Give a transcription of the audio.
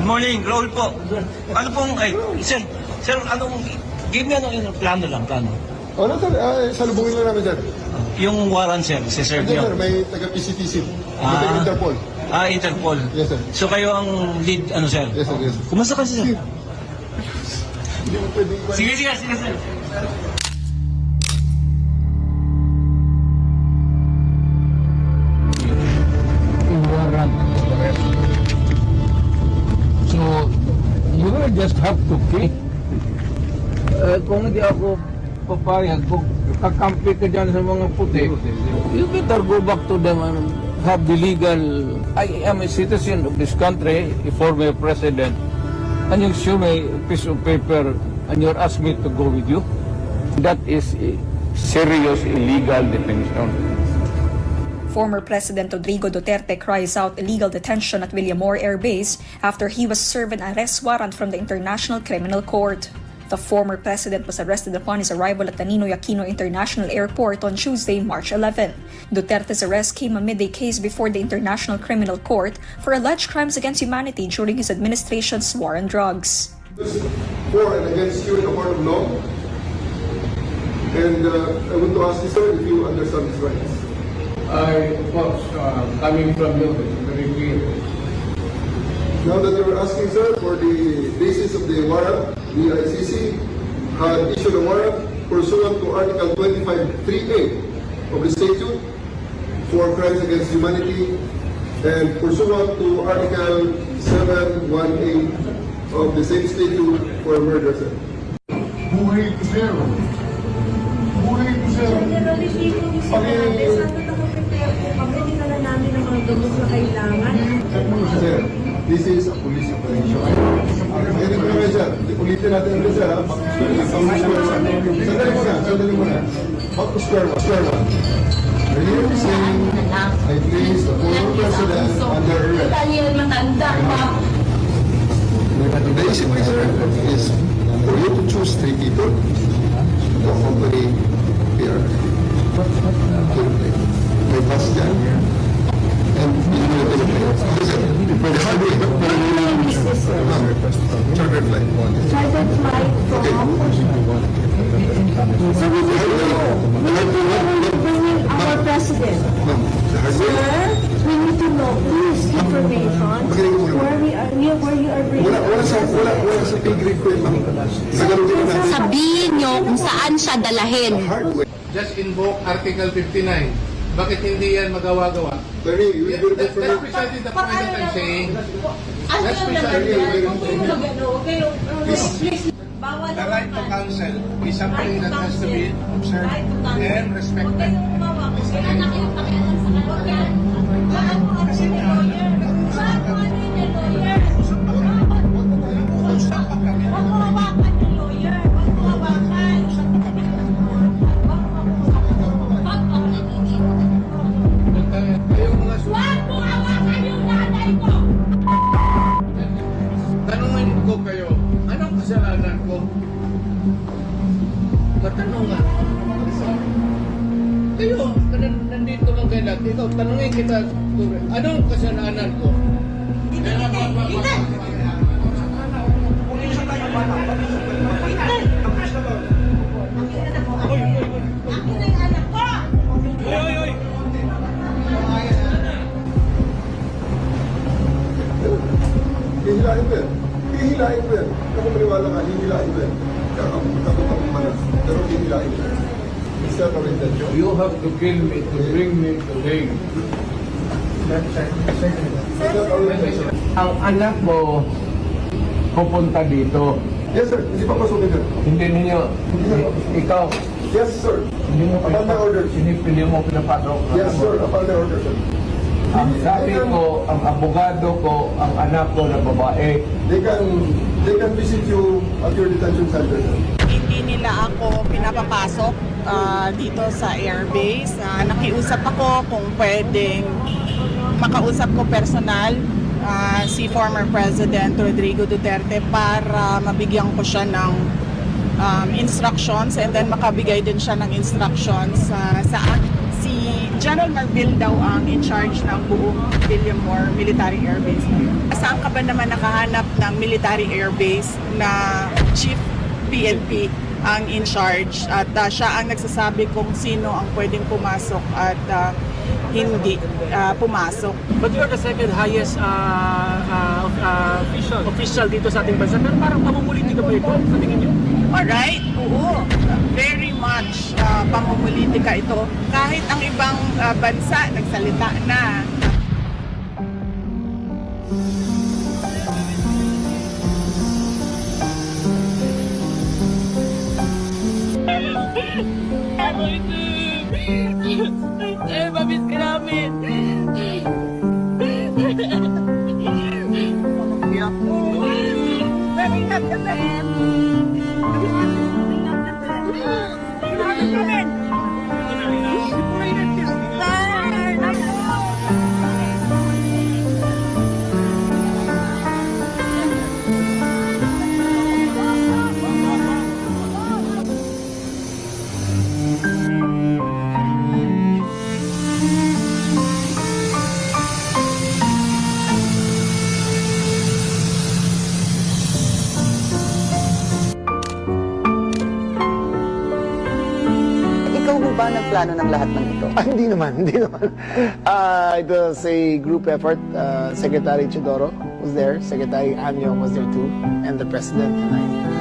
Good morning, Raul po. Ano pong, sir, give me plano. Ano sir, salubungin lang namin sir. Yung warrant, sir, si-serve Hindi nyo. sir, may taga-PCTC, may taga-Interpol. Interpol. Yes sir. So kayo ang lead, sir? Yes sir, yes sir. Kumusta kasi, sir? Hindi mo pwedeng iwan. Sige, sir. Warrant. So, you will just have to keep. Kung hindi ako papayag, kung kakampi ka dyan sa mga puti, you better go back to them and have the legal. I am a citizen of this country, a former president, and you show me a piece of paper and you're asking me to go with you. That is a serious illegal detention. Former President Rodrigo Duterte cries out illegal detention at Villamor Air Base after he was served an arrest warrant from the International Criminal Court. The former president was arrested upon his arrival at the Ninoy Aquino International Airport on Tuesday, March 11. Duterte's arrest came amid a case before the International Criminal Court for alleged crimes against humanity during his administration's war on drugs. For and against you in the court of law. And I want to ask you sir if you understand these rights. Of course, coming from you, it's very clear. Now that you were asking sir for the basis of the warrant, the ICC had issued a warrant pursuant to Article 25(3)(a) of the statute for crimes against humanity and pursuant to Article 7(1)(a) of the same statute for murder, sir. Buhay ko zero. Buhay ko zero. Generally, dito yung sinabi, sabi nakaprepare po kami, dinala namin ang mga gamot na kailangan. Sir, this is a police operation. Ganito naman sir, ulitin natin ulit sir ha. Sandali muna. Back to square one. Earlier this saying, I placed the former president under arrest. Daniel, matanda pa. The issue sir is for you to choose 3 people to accompany here. May bus dyan. And you will take a plane. Pwede sabi, charter flight. Chartered flight from... So we need to know bringing our president. Sir, we need to know this information where you are bringing. Wala sa pay grade ko yun, ma'am. Sagalugin natin. Sabihin nyo kung saan siya dalahin. Hard way. Just invoke Article 59. Bakit hindi yan magawa-gawa? Larry, you will That's be for me. precisely the point that I'm saying. That's Ano precisely Bawal the right to counsel is something that has to be observed and respected. Kayong mga tanungin ko kayo, anong kasalanan ko? Matanong nga. Kayo, nandito lang kayo lahat. Ikaw, tanungin kita, anong kasalanan ko? Hihilain ko yan. Hihilain ko yan. Ako maniwala ka, hihilain ko yan. Kakapag manas. Pero hihilain ko yan. Is that our intention? You have to kill me to bring me to him. Is that our intention? Ang anak mo pupunta dito. Yes sir, hindi pa pasukin sir. Hindi ninyo, ikaw, Yes sir. hindi mo Upon my orders. hindi mo pinapasok. Yes sir, upon my orders sir. Ang sabi ko, ang abogado ko, ang anak ko na babae, They can visit you at your detention center sir. Hindi nila ako pinapapasok dito sa airbase. Nakiusap ako kung pwedeng makausap ko personal si former President Rodrigo Duterte para mabigyan ko siya ng instructions and then makabigay din siya ng instructions sa si General Marbil daw ang in charge ng buong William Moore Military Air Base ngayon. Saan ka ba naman nakahanap ng military air base na chief PNP ang in charge at siya ang nagsasabi kung sino ang pwedeng pumasok at hindi pumasok. But you are the second highest official dito sa ating bansa. Pero parang pamumulitika ba ito sa tingin niyo? Alright, oo. Very much pamumulitika ito. Kahit ang ibang bansa nagsalita na. Sir, mabit ka namin. Ikaw ho ba nagplano ng lahat ng ito? Hindi naman. It was a group effort. Secretary Chidoro was there, Secretary Anyong was there too, and the President and I.